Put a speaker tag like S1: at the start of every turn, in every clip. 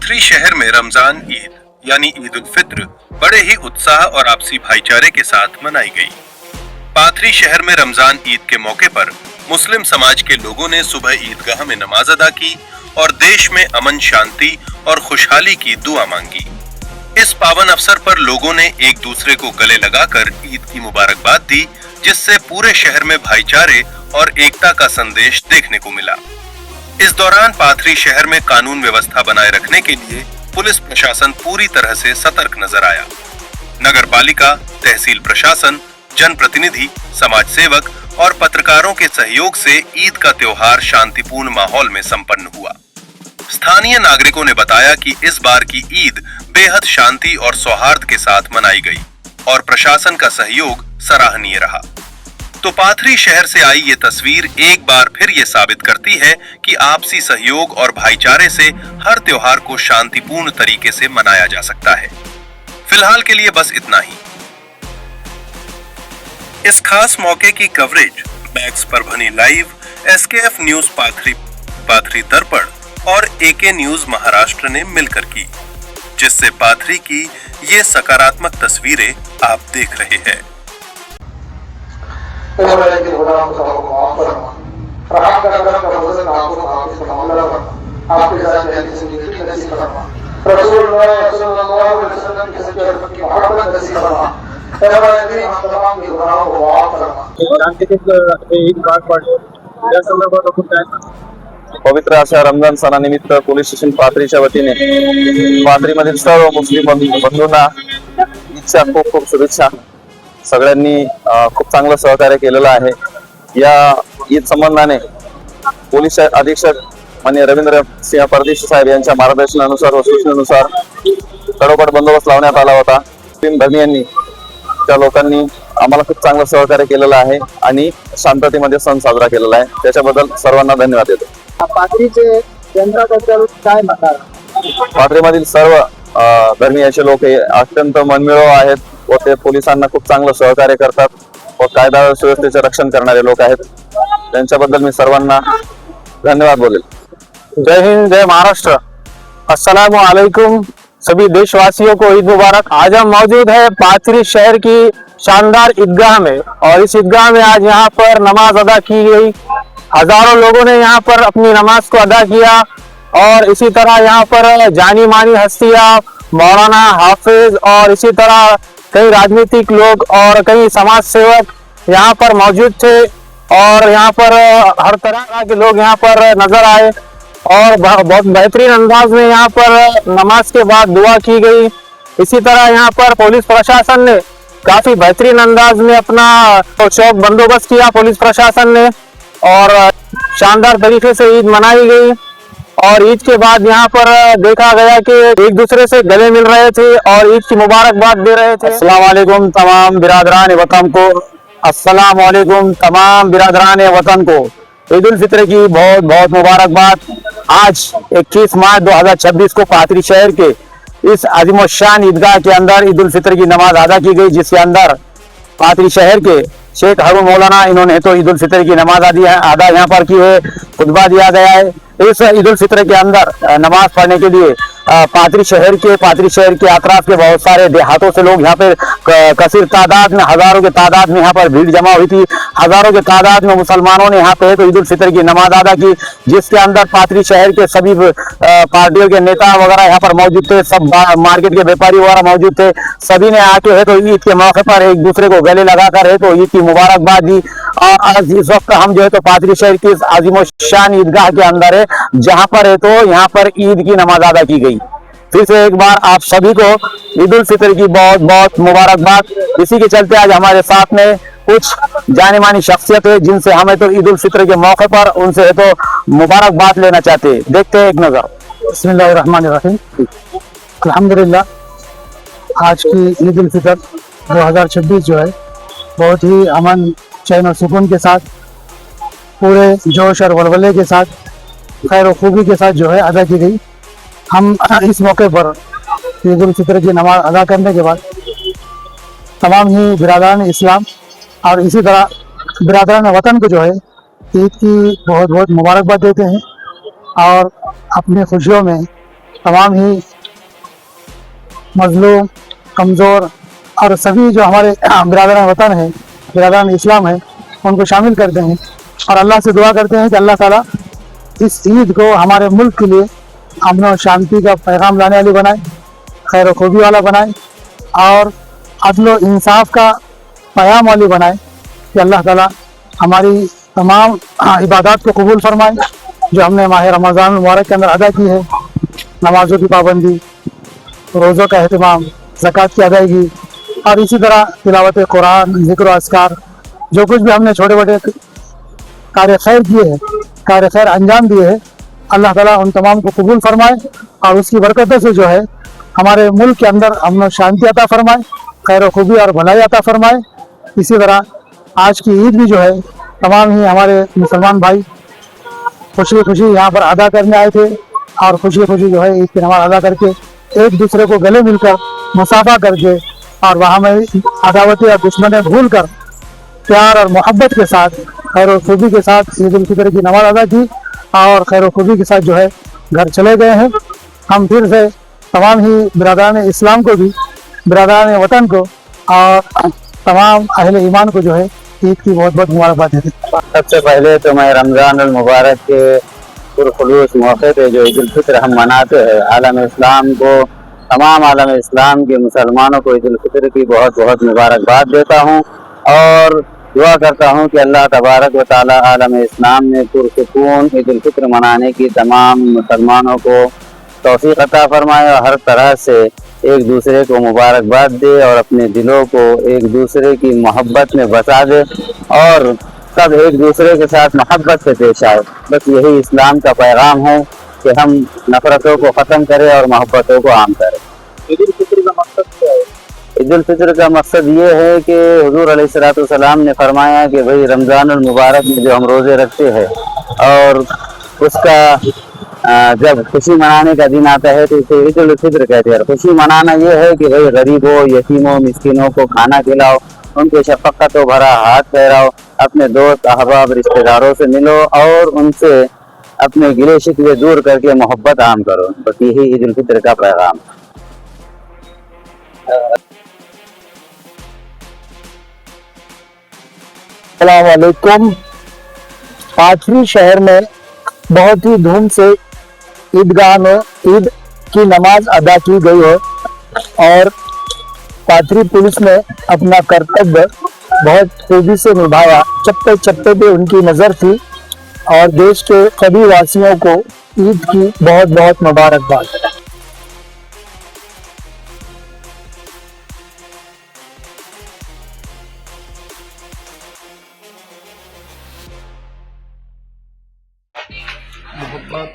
S1: पाथरी शहर में रमजान ईद यानी ईद उल फित्र बड़े ही उत्साह और आपसी भाईचारे के साथ मनाई गई। पाथरी शहर में रमजान ईद के मौके पर मुस्लिम समाज के लोगों ने सुबह ईदगाह में नमाज अदा की और देश में अमन शांति और खुशहाली की दुआ मांगी। इस पावन अवसर पर लोगों ने एक दूसरे को गले लगाकर ईद की मुबारकबाद दी, जिससे पूरे शहर में भाईचारे और एकता का संदेश देखने को मिला। इस दौरान पाथरी शहर में कानून व्यवस्था बनाए रखने के लिए पुलिस प्रशासन पूरी तरह से सतर्क नजर आया। नगर पालिका, तहसील प्रशासन, जनप्रतिनिधि, समाज सेवक और पत्रकारों के सहयोग से ईद का त्योहार शांतिपूर्ण माहौल में संपन्न हुआ। स्थानीय नागरिकों ने बताया कि इस बार की ईद बेहद शांति और सौहार्द के साथ मनाई गई और प्रशासन का सहयोग सराहनीय रहा। तो पाथरी शहर से आई ये तस्वीर एक बार फिर ये साबित करती है कि आपसी सहयोग और भाईचारे से हर त्योहार को शांतिपूर्ण तरीके से मनाया जा सकता है। फिलहाल के लिए बस इतना ही। इस खास मौके की coverage Max Parbhani live, SKF news Pathri Darpan और एके न्यूज महाराष्ट्र ने मिलकर की, जिससे पाथरी की ये सकारात्मक तस्वीरें आप देख रहे हैं।
S2: पवित्र अशा रमजान सणानिमित्त पोलीस स्टेशन पाथरीच्या वतीने पाथरीमधील सर्व मुस्लिम बंधूंना ईदच्या खूप खूप शुभेच्छा। सगळ्यांनी खूप चांगलं सहकार्य केलेलं आहे। या ईद संबंधाने पोलीस अधीक्षक माननीय रवींद्र सिंह परदेशी साहेब यांच्या मार्गदर्शनानुसार व सूचनेनुसार कडोकड बंदोबस्त लावण्यात आला होता। मुस्लिम धर्मीयांनी त्या लोकांनी आम्हाला खूप चांगलं सहकार्य केलेलं आहे आणि शांततेमध्ये सण साजरा केलेला आहे। त्याच्याबद्दल सर्वांना धन्यवाद देतो।
S3: पाथरीचे जनताबद्दल काय म्हणतात?
S2: पाथरीमधील सर्व धर्मीयाचे लोक हे अत्यंत मनमिळाऊ आहेत व ते पोलिसांना खूप चांगलं सहकार्य करतात व कायदा सुव्यवस्थेचे रक्षण करणारे लोक आहेत। त्यांच्याबद्दल मी सर्वांना धन्यवाद बोलेल।
S3: जय हिंद, जय महाराष्ट्र। अस्सलाम वालेकुम सभी देशवासियों को ईद मुबारक। आज हम मौजूद है पाथरी शहर की शानदार ईदगाह में और इस ईदगाह में आज यहाँ पर नमाज अदा की गई। हजारों लोगों ने यहाँ पर अपनी नमाज को अदा किया और इसी तरह यहाँ पर जानी मानी हस्तियां, मौलाना, हाफिज और इसी तरह कई राजनीतिक लोग और कई समाज सेवक यहाँ पर मौजूद थे और यहाँ पर हर तरह के लोग यहाँ पर नजर आए और बहुत बेहतरीन अंदाज में यहाँ पर नमाज के बाद दुआ की गई। इसी तरह यहाँ पर पुलिस प्रशासन ने काफी बेहतरीन अंदाज में अपना चौक बंदोबस्त किया पुलिस प्रशासन ने और शानदार तरीके से ईद मनाई गई। और ईद के बाद यहाँ पर देखा गया कि एक दूसरे से गले मिल रहे थे और ईद की मुबारकबाद दे रहे थे। अस्सलाम वालेकुम तमाम बिरादरान वतन को, अस्सलाम वालेकुम तमाम बिरादरान वतन को ईद उल फित्र की बहुत बहुत मुबारकबाद। आज 21 मार्च 2026 को पाथरी शहर के इस आजिमशान ईदगाह के अंदर ईद उल फित्र की नमाज अदा की गई, जिसके अंदर पाथरी शहर के शेख हारून मौलाना इन्होंने तो ईद उल फित्र की नमाज अदा यहाँ पर की है, खुतबा दिया गया है। इस ईद उल फित्र के अंदर नमाज पढ़ने के लिए पाथरी शहर के अतराफ के बहुत सारे देहातों से लोग यहाँ पे कसीर तादाद में, हजारों के तादाद में यहाँ पर भीड़ जमा हुई थी। हजारों के तादाद में मुसलमानों ने यहाँ पे तो ईद उल फित्र की नमाज अदा की, जिसके अंदर पाथरी शहर के सभी पार्टियों के नेता वगैरह यहाँ पर मौजूद थे, सब मार्केट के व्यापारी वगैरह मौजूद थे। सभी ने आके है तो ईद के मौके पर एक दूसरे को गले लगाकर है तो ईद की मुबारकबाद दी। और आज इस वक्त हम जो है तो पाथरी शहर की आजिमशान ईदगाह के अंदर है, जहाँ पर है तो यहाँ पर ईद की नमाज अदा की गई। फिर से एक बार आप सभी को ईद उल फित्र की बहुत बहुत मुबारकबाद। इसी के चलते आज हमारे साथ में कुछ जानी मानी शख्सियत है जिनसे हमें तो ईद उल फित्र के मौके पर उनसे है तो मुबारकबाद लेना चाहते हैं। देखते हैं एक नजर। बिस्मिल्लाहिर्रहमानिर्रहीम। अल्हम्दुलिल्लाह, आज की ईद उल फित्र 2026 जो है बहुत ही अमन, चैन और सुकून के साथ, पूरे जोश और वलवले के साथ, खैर खूबी के साथ जो है अदा की गई। हम इस मौके पर ईद उल फित्र की नमाज अदा करने के बाद तमाम ही बिरादरान इस्लाम और इसी तरह बिरादरान वतन को जो है ईद की बहुत बहुत मुबारकबाद देते हैं और अपनी खुशियों में तमाम ही मजलूम, कमज़ोर और सभी जो हमारे बिरादरान वतन हैं, बिरादरान इस्लाम हैं, उनको शामिल करते हैं और अल्लाह से दुआ करते हैं कि अल्लाह ताला इस ईद को हमारे मुल्क के लिए अमन और शांति का पैगाम लाने वाली बनाए, खैर खूबी वाला बनाए और अदल व इंसाफ का क़याम वाली बनाए कि अल्लाह ताला हमारी तमाम इबादत को कबूल फरमाए जो हमने माह रमज़ान मुबारक के अंदर अदा की है। नमाजों की पाबंदी, रोज़ों का अहतमाम, ज़कात की अदायगी और इसी तरह तिलावत कुरान, ज़िक्र अस्कार, जो कुछ भी हमने छोटे बड़े कार्य खैर किए हैं, कार्य खैर अंजाम दिए हैं, अल्लाह ताला उन तमाम को कबूल फरमाए और उसकी बरकतों से जो है हमारे मुल्क के अंदर अमन शांति अता फरमाए, खैर खूबी और भलाई अता फरमाए। इसी तरह आज की ईद भी जो है तमाम ही हमारे मुसलमान भाई खुशी खुशी यहाँ पर अदा करने आए थे और खुशी खुशी जो है ईद की नमाज अदा करके एक दूसरे को गले मिलकर मुसाफा करके और वहाँ में अदावती और दुश्मनी भूल कर प्यार और मोहब्बत के साथ खैर और खूबी के साथ ईद उल फितर की नमाज अदा की और खैर और खूबी के साथ जो है घर चले गए हैं। हम फिर से तमाम ही बिरादरान इस्लाम को भी, बिरादरान वतन को और तमाम अहले ईमान को जो है ईद की बहुत बहुत मुबारकबाद देते हैं।
S2: सबसे पहले तो मैं रमज़ान अल मुबारक के पुरखुलूस मौके पे जो ईद उल फितर हम मनाते हैं, आलम इस्लाम को, तमाम आलम इस्लाम के मुसलमानों को ईद उल फितर की बहुत बहुत मुबारकबाद देता हूँ और दुआ करता हूँ कि अल्लाह तबारक व तआला आलम इस्लाम में पुरसुकून ईद उल फितर मनाने की तमाम मुसलमानों को तौफीक अता फरमाए और हर तरह से एक दूसरे को मुबारकबाद दे और अपने दिलों को एक दूसरे की मोहब्बत में बसा दे और सब एक दूसरे के साथ मोहब्बत से पेश आए। बस यही इस्लाम का पैगाम है कि हम नफरतों को ख़त्म करें और मोहब्बतों को आम करें। ईद उल फितर का मकसद क्या है? ईद उल फितर का मकसद ये है कि हुजूर अलैहिस्सलाम ने फरमाया कि भाई रमज़ान अल मुबारक में जो हम रोज़े रखते हैं और उसका जब खुशी मनाने का दिन आता है तो इसे ईद उल फितर कहते हैं। खुशी मनाना ये है कि भाई गरीबों, यतीमों, मिस्किनों को खाना खिलाओ, उनको शफ़क़तों भरा हाथ फहराओ, अपने दोस्त अहबाब रिश्तेदारों से मिलो और उनसे अपने गिले शिकवे दूर करके मोहब्बत आम करो। बस यही ईद उल फितर का पैगाम।
S3: अस्सलाम वालेकुम। पाथरी शहर में बहुत ही धूम से ईदगाह में ईद की नमाज अदा की गई है और पाथरी पुलिस ने अपना कर्तव्य बहुत खूबी से निभाया। चप्पे चप्पे पे उनकी नज़र थी और देश के सभी वासियों को ईद की बहुत बहुत मुबारकबाद।
S4: मोहब्बत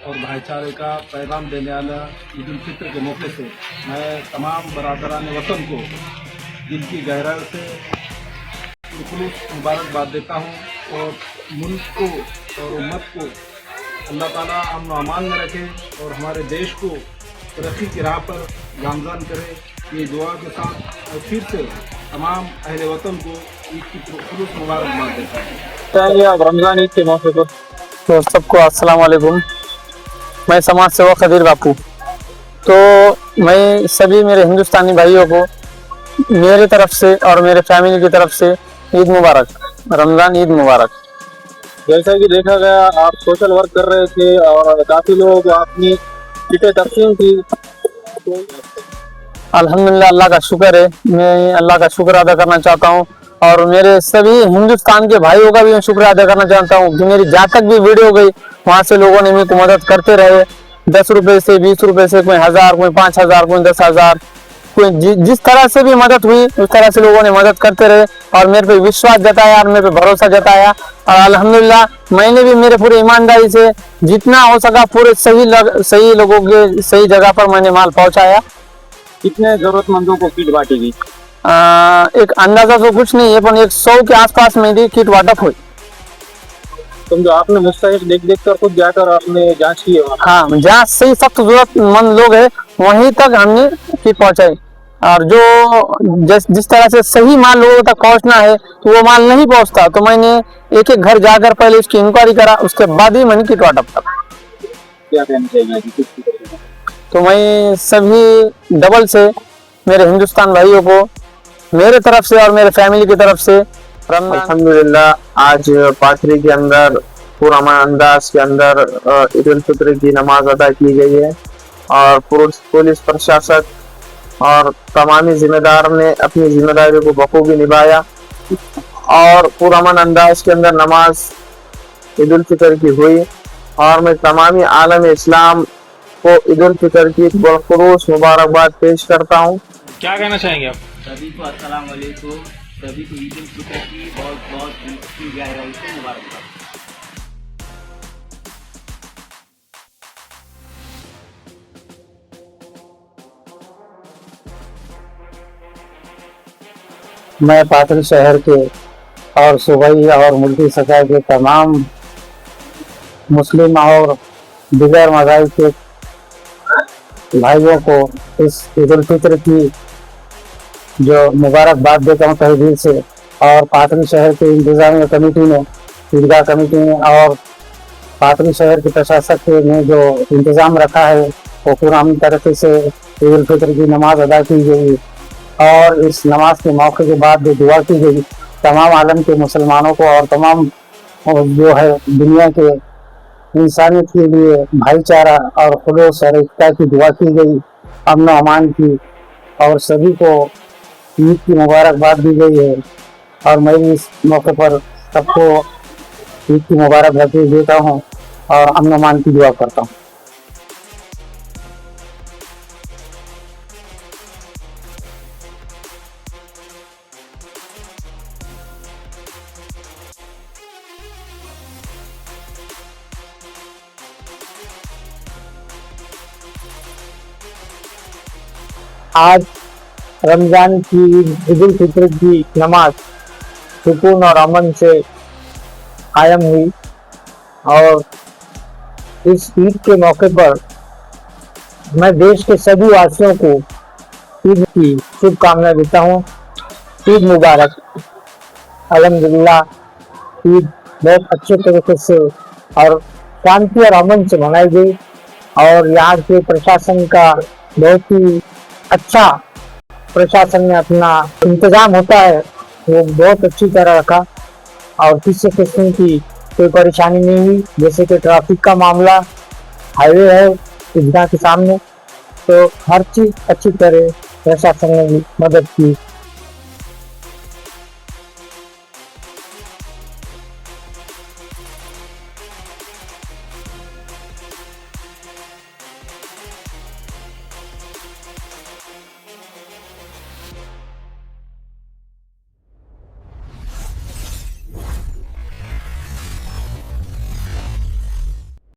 S4: और भाईचारे का पैगाम देने वाला ईद उल फितर के मौके से मैं तमाम बरादरान वतन को दिल की गहराई से खुलूस मुबारकबाद देता हूँ और मुल्क को और उम्मत को अल्लाह ताला अमन व अमान में रखे और हमारे देश को तरक्की की राह पर गामज़ान करे। ये दुआ के साथ और फिर से तमाम अहले वतन को ईद की खुलूस मुबारकबाद देता हूँ।
S3: रमज़ान ईद के मौके पर तो सबको अस्सलाम वालेकुम। मैं समाज सेवक खदीर बापू। तो मैं सभी मेरे हिंदुस्तानी भाइयों को मेरे तरफ से और मेरे फैमिली की तरफ से ईद मुबारक, रमज़ान ईद मुबारक।
S2: जैसा कि देखा गया आप सोशल वर्क कर रहे थे और काफ़ी लोगों को अपनी किटें तकसीम की।
S3: अल्हम्दुलिल्लाह, अल्लाह का शुक्र है। मैं अल्लाह का शुक्र अदा करना चाहता हूँ और मेरे सभी हिंदुस्तान के भाइयों का भी मैं शुक्र अदा करना चाहता हूँ कि मेरी जहाँ तक भी वीडियो गई वहाँ से लोगों ने मेरे को मदद करते रहे। 10 रुपए से, 20 रुपए से, कोई 1000, कोई 5000, कोई 10,000, कोई जिस तरह से भी मदद हुई उस तरह से लोगों ने मदद करते रहे और मेरे पे विश्वास जताया और मेरे पे भरोसा जताया। और अल्हम्दुलिल्लाह मैंने भी मेरे पूरे ईमानदारी से जितना हो सका पूरे सही लोगों के सही जगह पर मैंने माल पहुँचाया।
S2: कितने जरूरतमंदों को किट बांटी गई?
S3: एक अंदाजा तो कुछ नहीं है, पर 100 के आसपास मेरी किट वाटअप हुई।
S2: तुम जो आपने मुस्तैद देख कर खुद जाकर आपने जांच की है?
S3: हाँ, जहाँ सही सख्त जरूरतमंद लोग हैं वहीं तक हमने किट पहुंचाई और जो जिस तरह से सही माल लोगों तक पहुंचना है तो वो माल नहीं पहुंचता, तो मैंने एक एक घर जाकर पहले इसकी इंक्वायरी करा, उसके बाद ही मैंने किट वाटअप करा।
S4: क्या कहना चाहिए ईद उल फित्र के मौके
S3: तो मैं सभी डबल से मेरे हिंदुस्तान भाइयों को मेरे तरफ से और मेरे फैमिली की तरफ से रमजान
S2: अल्हम्दुलिल्लाह आज पाथरी के अंदर पुरअमन अंदाज के अंदर ईद उल फित्र की नमाज अदा की गई है और पुलिस प्रशासक और तमामी जिम्मेदार ने अपनी जिम्मेदारी को बखूबी निभाया और पुरअमन अंदाज के अंदर नमाज ईद उल फित्र की हुई। और मैं तमामी आलम इस्लाम को ईद उल फित्र की बखुरूस मुबारकबाद पेश करता हूँ।
S3: क्या कहना चाहेंगे आप?
S5: सभी को अस्सलाम वालेकुम, सभी को ईद उल फित्र की बहुत बहुत दिल की गहराई से मुबारकबाद।
S3: मैं पाथरी शहर के और सूबाई और मुल्की सतह के तमाम मुस्लिम और दिगर मज़ाहिब के भाइयों को इस ईद उल फित्र की जो मुबारकबाद देता हूँ तहे दिल से। और पाथरी शहर के इंतजामिया कमेटी ने, ईदगाह कमेटी ने और पाथरी शहर के प्रशासक ने जो इंतज़ाम रखा है वो पूरी तरीके से ईद उल फित्र की नमाज अदा की गई और इस नमाज के मौके के बाद जो दुआ की गई तमाम आलम के मुसलमानों को और तमाम जो है दुनिया के इंसानियत के लिए भाईचारा और खुलूस और एकता की दुआ की गई, अमन अमान की, और सभी को ईद की मुबारकबाद दी गई है। और मैं भी इस मौके पर सबको ईद की मुबारकबाद देता हूँ और अमन अमान की दुआ करता हूँ। आज रमजान की ईद उल फित्र की नमाज सुकून और अमन से कायम हुई और इस ईद के मौके पर मैं देश के सभी वासियों को ईद की शुभकामनाएं देता हूँ। ईद मुबारक। अल्हम्दुलिल्लाह ईद बहुत अच्छे तरीके से और शांति और अमन से मनाई गई और यहाँ के प्रशासन का बहुत ही अच्छा प्रशासन में अपना इंतजाम होता है वो बहुत अच्छी तरह रखा और किसी किस्म की कोई परेशानी नहीं हुई। जैसे कि ट्रैफिक का मामला, हाईवे है ईदगाह के सामने, तो हर चीज अच्छी तरह प्रशासन ने मदद की।